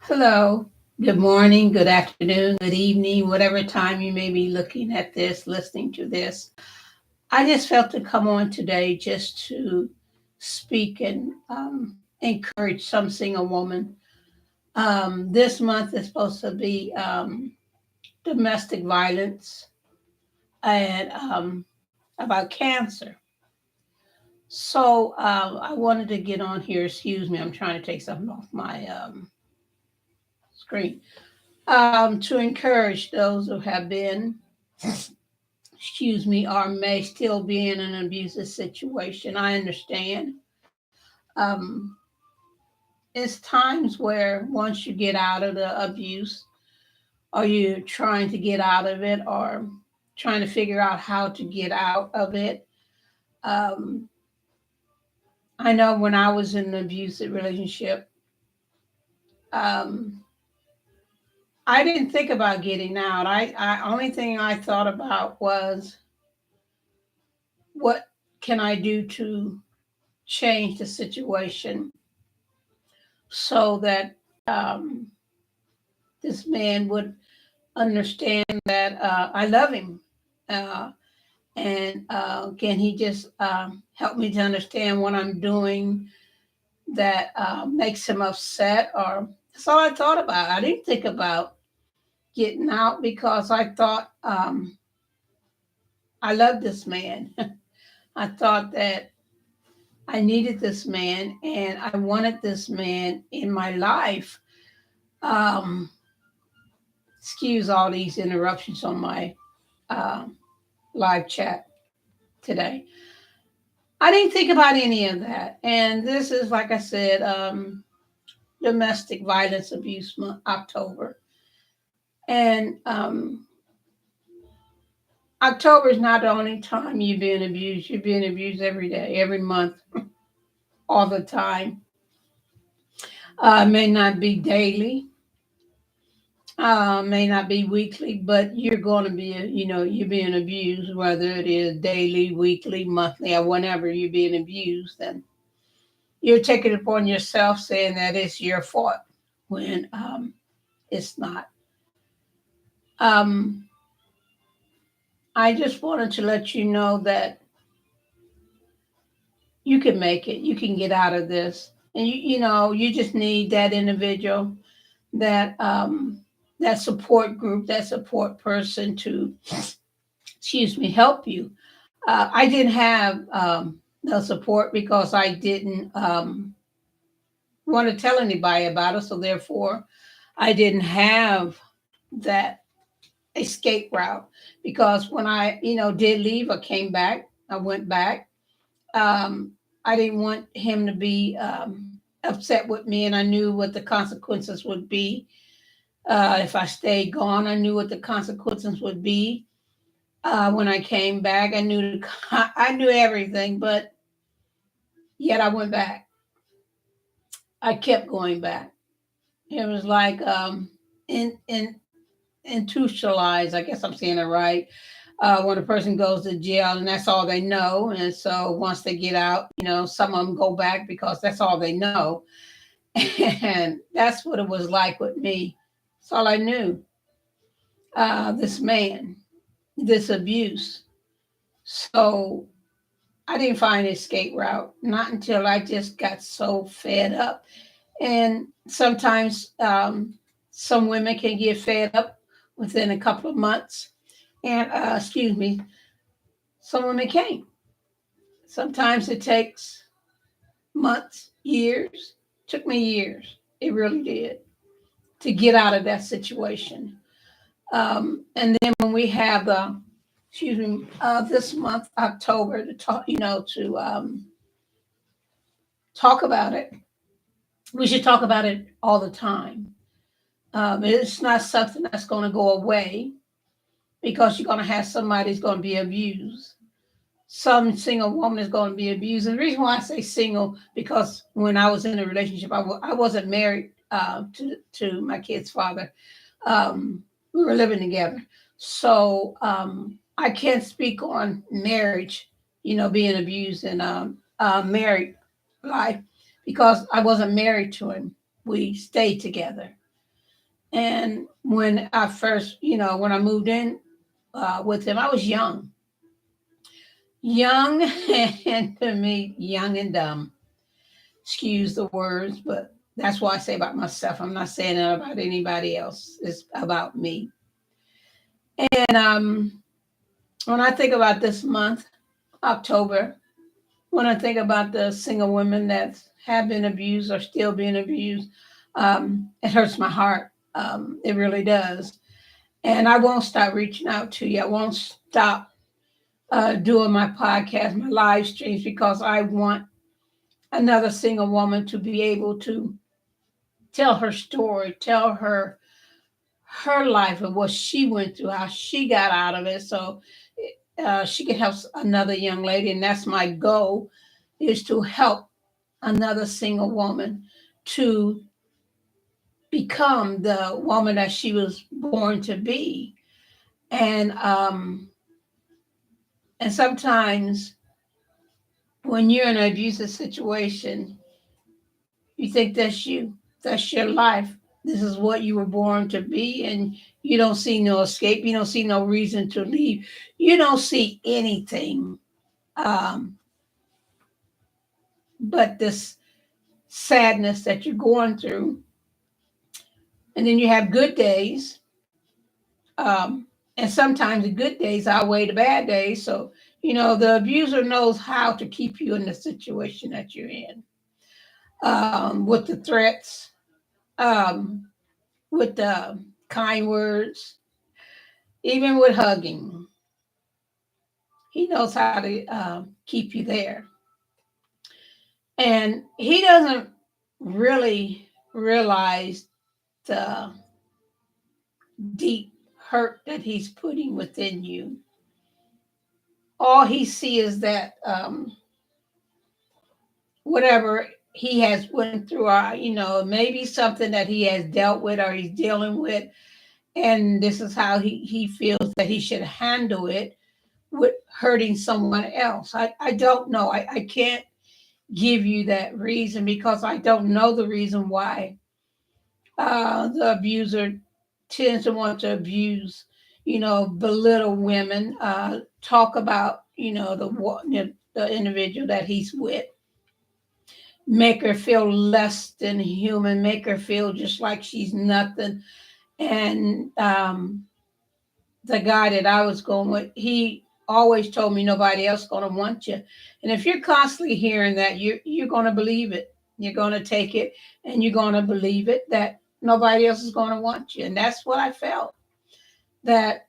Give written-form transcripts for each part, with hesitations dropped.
Hello, good morning, good afternoon, good evening, whatever time you may be looking at this, listening to this. I just felt to come on today just to speak and encourage some single woman. This month is supposed to be domestic violence and about cancer. So I wanted to get on here. Excuse me, I'm trying to take something off my screen. To encourage those who have been, excuse me, or may still be in an abusive situation. I understand. Um, it's times where once you get out of the abuse, or you're trying to get out of it, or trying to figure out how to get out of it. Um, I know when I was in an abusive relationship, um, I didn't think about getting out. I only thing I thought about was what can I do to change the situation so that this man would understand that I love him. Uh, and can he just help me to understand what I'm doing that makes him upset? Or that's all I thought about. I didn't think about getting out because I thought I loved this man. I thought that I needed this man and I wanted this man in my life. Um, Excuse all these interruptions on my um, live chat today. I didn't think about any of that. And this is, like I said, Domestic Violence Abuse Month, October. And October is not the only time you're being abused. You're being abused every day, every month, all the time. May not be daily, may not be weekly, but you're going to be, you're being abused, whether it is daily, weekly, monthly, or whenever you're being abused. And you're taking it upon yourself saying that it's your fault when it's not. Um, I just wanted to let you know that you can make it. You can get out of this, and you just need that individual, that that support group, that support person to, excuse me, help you. I didn't have no support because I didn't want to tell anybody about it, so therefore, I didn't have that escape route because when I, did leave, I came back, I went back. Um, I didn't want him to be upset with me, and I knew what the consequences would be if I stayed gone. I knew what the consequences would be when I came back. I knew everything, but yet I went back. I kept going back. It was like in institutionalized. I guess I'm saying it right. When a person goes to jail and that's all they know. And so once they get out, some of them go back because that's all they know. And that's what it was like with me. That's all I knew. This man, this abuse. So I didn't find an escape route, not until I just got so fed up. And sometimes some women can get fed up within a couple of months. And, excuse me, some women can't. Sometimes it takes months, years. Took me years. It really did to get out of that situation. And then when we have excuse me, this month, October, to talk, to talk about it, we should talk about it all the time. It's not something that's going to go away because you're going to have somebody who's going to be abused. Some single woman is going to be abused. And the reason why I say single, because when I was in a relationship, I wasn't married to my kid's father. We were living together. So I can't speak on marriage, being abused in married life because I wasn't married to him. We stayed together. And when I first, when I moved in with him, I was young, and to me, young and dumb. Excuse the words, but that's what I say about myself. I'm not saying that about anybody else. It's about me. And when I think about this month, October, when I think about the single women that have been abused or still being abused, it hurts my heart. It really does. And I won't stop reaching out to you. I won't stop doing my podcast, my live streams, because I want another single woman to be able to tell her story, tell her life and what she went through, how she got out of it, so she can help another young lady. And that's my goal, is to help another single woman to become the woman that she was born to be. And and sometimes when you're in an abusive situation, you think that's your life. This is what you were born to be, and you don't see no escape. You don't see no reason to leave. You don't see anything um, but this sadness that you're going through. And then you have good days, and sometimes the good days outweigh the bad days. So, the abuser knows how to keep you in the situation that you're in, with the threats, um, with the kind words, even with hugging. He knows how to keep you there. And he doesn't really realize the deep hurt that he's putting within you. All he sees is that whatever he has went through, maybe something that he has dealt with or he's dealing with, and this is how he feels that he should handle it, with hurting someone else. I don't know. I can't give you that reason, because I don't know the reason why the abuser tends to want to abuse, belittle women, talk about, the individual that he's with, make her feel less than human, make her feel just like she's nothing. And the guy that I was going with, he always told me nobody else going to want you. And if you're constantly hearing that, you're going to believe it. You're going to take it, and you're going to believe it, that nobody else is going to want you. And that's what I felt, that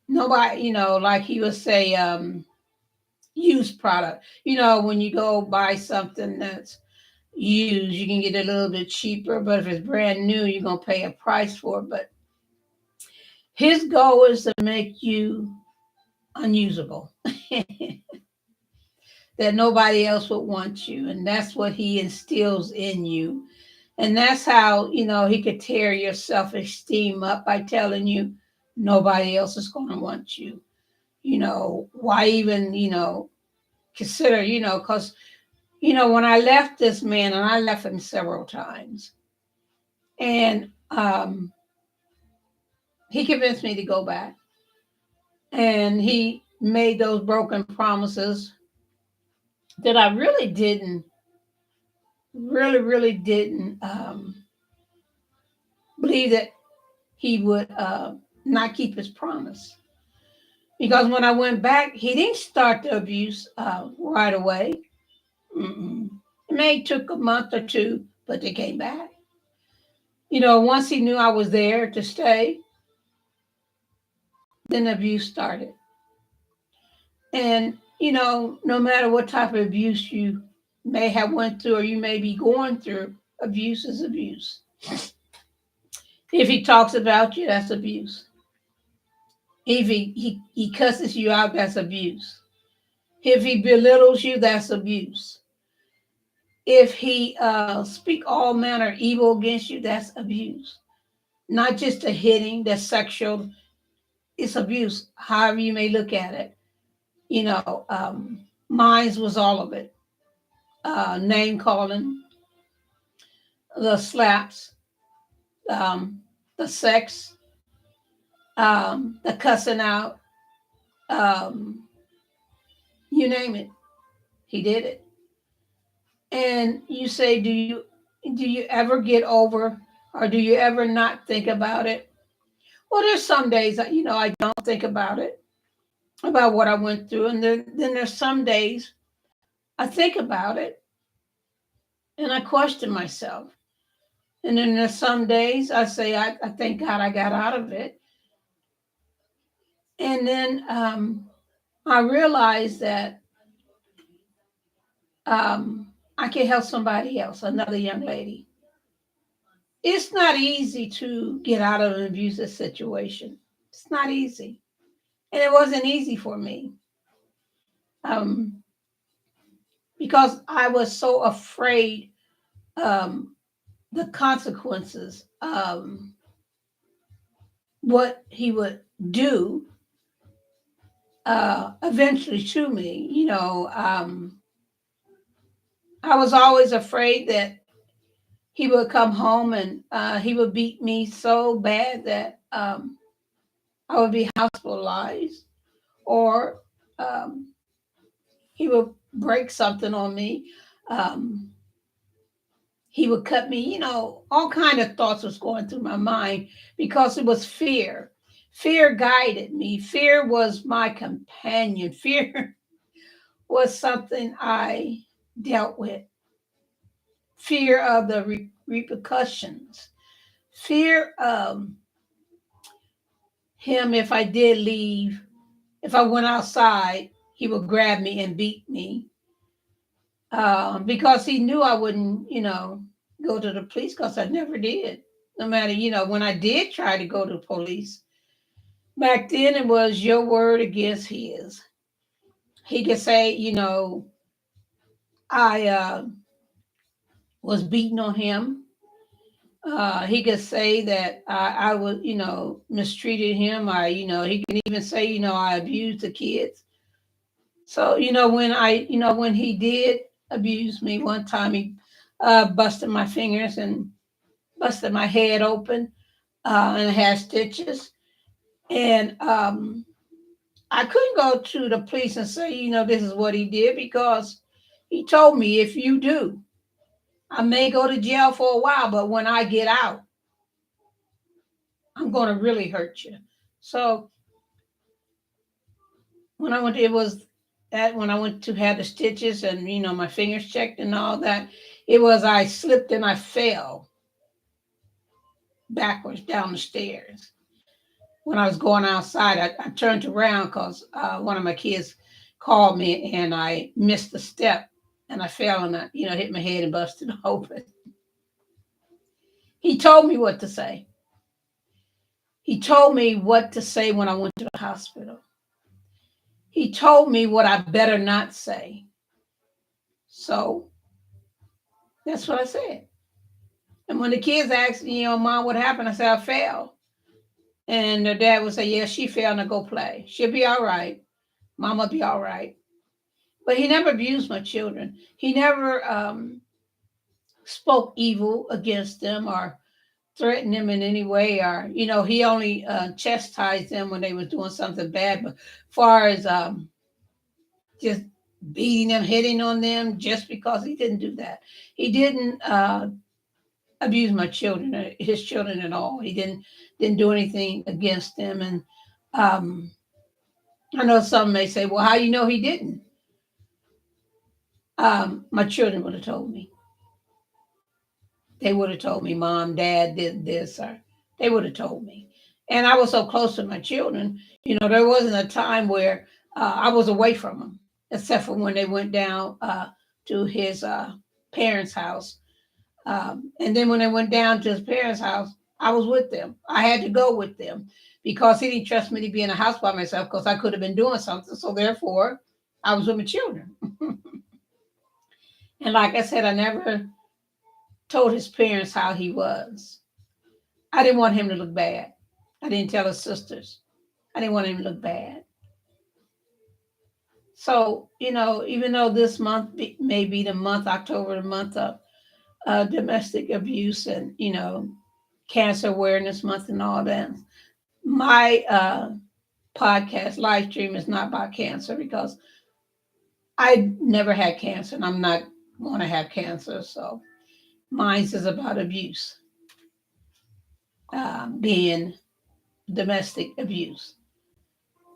nobody, like he would say, used product. When you go buy something that's used, you can get it a little bit cheaper, but if it's brand new, you're going to pay a price for it. But his goal is to make you unusable, that nobody else would want you. And that's what he instills in you. And that's how, he could tear your self esteem up by telling you nobody else is going to want you. Why even, consider, because, when I left this man, and I left him several times, and he convinced me to go back. And he made those broken promises that I really didn't believe that he would not keep his promise. Because when I went back, he didn't start the abuse right away. Mm-mm. It may took a month or two, but they came back. Once he knew I was there to stay, then the abuse started. And no matter what type of abuse you may have went through or you may be going through, abuse is abuse. If he talks about you, that's abuse. If he cusses you out, that's abuse. If he belittles you, that's abuse. If he speak all manner of evil against you, that's abuse. Not just the hitting, the sexual, it's abuse, however you may look at it. Mine was all of it. Name calling, the slaps, the sex, the cussing out, um, you name it, he did it. And you say, do you ever get over, or do you ever not think about it? Well, there's some days that I don't think about it, about what I went through, and then there's some days I think about it and I question myself. And then there's some days I say, I thank God I got out of it. And then I realize that I can help somebody else, another young lady. It's not easy to get out of an abusive situation. It's not easy. And it wasn't easy for me, um, because I was so afraid, um, the consequences, what he would do eventually to me. I was always afraid that he would come home and he would beat me so bad that I would be hospitalized, or um, he would break something on me. Um, he would cut me. All kind of thoughts was going through my mind because it was fear. Fear guided me. Fear was my companion. Fear was something I dealt with. Fear of the repercussions. Fear of him, if I did leave, if I went outside, he would grab me and beat me, because he knew I wouldn't, go to the police, because I never did. No matter, when I did try to go to the police, back then it was your word against his. He could say, I was beating on him. He could say that I was, mistreated him. He can even say, I abused the kids. So, when he did abuse me, one time he busted my fingers and busted my head open, and had stitches. And I couldn't go to the police and say, this is what he did, because he told me, if you do, I may go to jail for a while, but when I get out, I'm going to really hurt you. So when I went, it was that when I went to have the stitches and my fingers checked and all that, it was I slipped and I fell backwards down the stairs. When I was going outside, I turned around because one of my kids called me and I missed the step and I fell and I hit my head and busted open. He told me what to say. He told me what to say when I went to the hospital. He told me what I better not say. So that's what I said. And when the kids asked me, Mom, what happened? I said, I fell. And the dad would say, yeah, she fell, now go play. She'll be all right. Mama be all right. But he never abused my children. He never spoke evil against them or threatened them in any way. Or, he only chastised them when they was doing something bad. But far as just beating them, hitting on them, just because, he didn't do that. He didn't abuse my children, his children at all. He didn't do anything against them. And um, I know some may say, "Well, how you know he didn't?" My children would have told me. They would have told me, "Mom, Dad did this," or they would have told me. And I was so close to my children. There wasn't a time where I was away from them, except for when they went down to his parents' house. And then when they went down to his parents' house, I was with them. I had to go with them because he didn't trust me to be in a house by myself, because I could have been doing something. So therefore, I was with my children. And like I said, I never told his parents how he was. I didn't want him to look bad. I didn't tell his sisters. I didn't want him to look bad. So, even though this month may be the month, October, the month of domestic abuse, and, Cancer Awareness Month and all that. My podcast live stream is not about cancer because I never had cancer and I'm not going to have cancer. So mine is about abuse, being domestic abuse.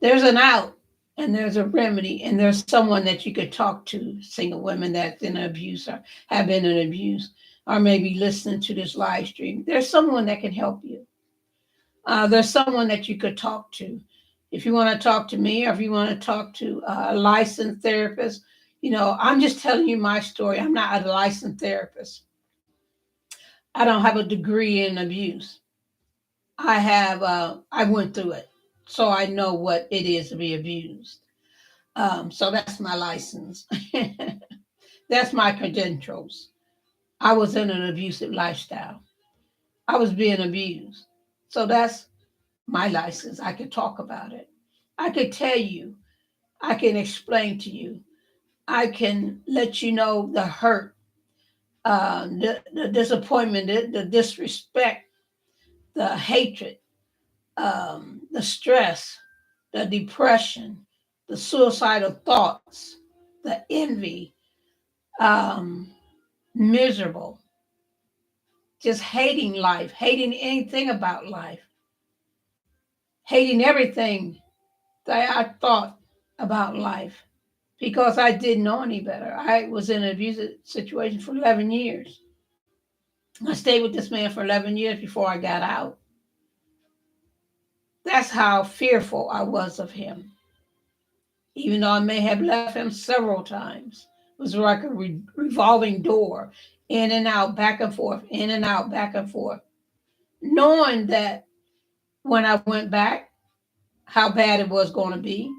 There's an out and there's a remedy and there's someone that you could talk to, single women that's in abuse or have been in abuse or maybe listening to this live stream. There's someone that can help you. There's someone that you could talk to. If you want to talk to me or if you want to talk to a licensed therapist, I'm just telling you my story. I'm not a licensed therapist. I don't have a degree in abuse. I went through it. So I know what it is to be abused. So that's my license. That's my credentials. I was in an abusive lifestyle. I was being abused. So that's my license. I could talk about it. I could tell you. I can explain to you. I can let you know the hurt, the disappointment, the disrespect, the hatred, the stress, the depression, the suicidal thoughts, the envy, um, miserable, just hating life, hating anything about life, hating everything that I thought about life because I didn't know any better. I was in an abusive situation for 11 years. I stayed with this man for 11 years before I got out. That's how fearful I was of him. Even though I may have left him several times, it was like a revolving door, in and out, back and forth, in and out, back and forth. Knowing that when I went back, how bad it was going to be.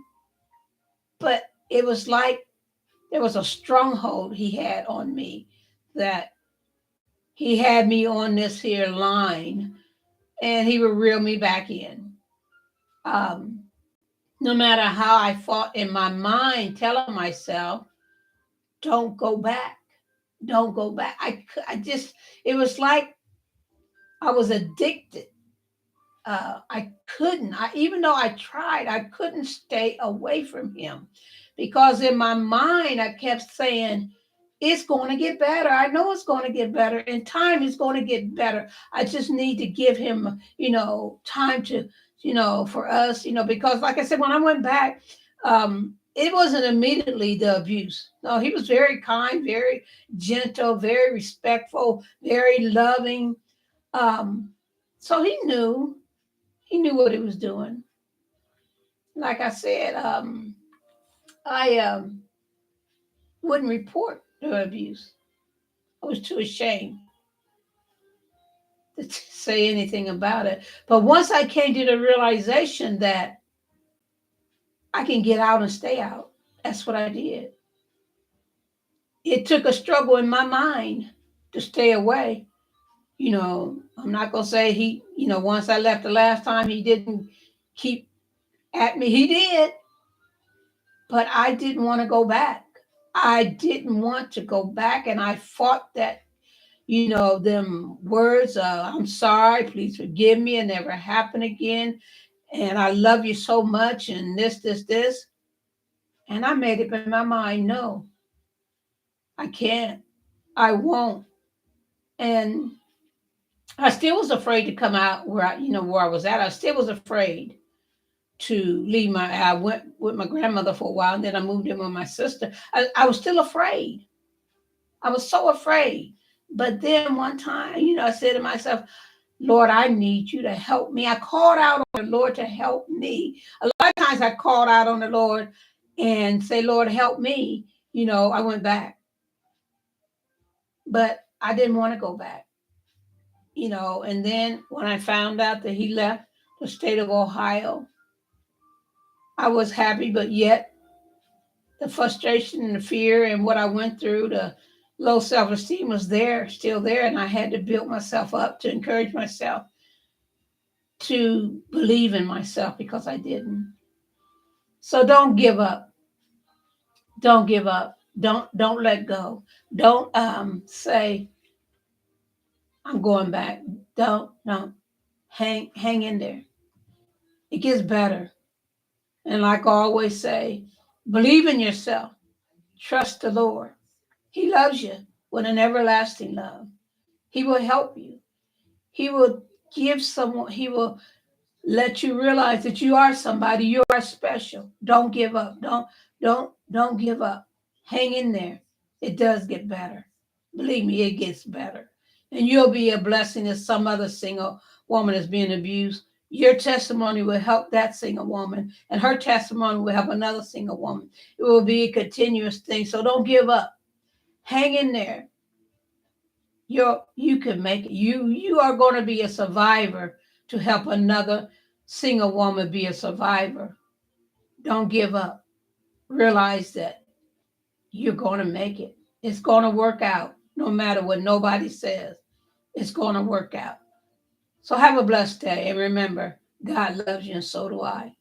But it was like there was a stronghold he had on me that he had me on this here line and he would reel me back in. Um, no matter how I fought in my mind, telling myself, don't go back. Don't go back. I just, it was like I was addicted. I couldn't, even though I tried, I couldn't stay away from him because in my mind, I kept saying, it's going to get better. I know it's going to get better. In time, it's going to get better. I just need to give him, time to, for us, because like I said, when I went back, it wasn't immediately the abuse. No, he was very kind, very gentle, very respectful, very loving. Um, so he knew what he was doing. Like I said, I wouldn't report the abuse. I was too ashamed to say anything about it. But once I came to the realization that I can get out and stay out, that's what I did. It took a struggle in my mind to stay away. I'm not going to say once I left the last time, he didn't keep at me. He did, but I didn't want to go back. I didn't want to go back, and I fought that, them words, I'm sorry, please forgive me, it never happen again, and I love you so much, and this. And I made up in my mind, no, I can't, I won't. And I still was afraid to come out where I was at. I still was afraid to leave I went with my grandmother for a while, and then I moved in with my sister. I was still afraid. I was so afraid. But then one time, I said to myself, Lord, I need you to help me. I called out on the Lord to help me. A lot of times I called out on the Lord and say, Lord, help me. I went back. But I didn't want to go back. And then when I found out that he left the state of Ohio, I was happy, but yet the frustration and the fear and what I went through, the low self-esteem was there, still there. And I had to build myself up to encourage myself to believe in myself because I didn't. So don't give up. Don't give up. Don't let go. Don't say, I'm going back. Don't hang in there. It gets better. And like I always say, believe in yourself. Trust the Lord. He loves you with an everlasting love. He will help you. He will he will let you realize that you are somebody, you are special. Don't give up. Don't give up. Hang in there. It does get better. Believe me, it gets better. And you'll be a blessing to some other single woman that's being abused. Your testimony will help that single woman, and her testimony will help another single woman. It will be a continuous thing. So don't give up. Hang in there. You can make it. You are going to be a survivor to help another single woman be a survivor. Don't give up. Realize that you're going to make it. It's going to work out no matter what nobody says. It's going to work out. So have a blessed day, and remember, God loves you and so do I.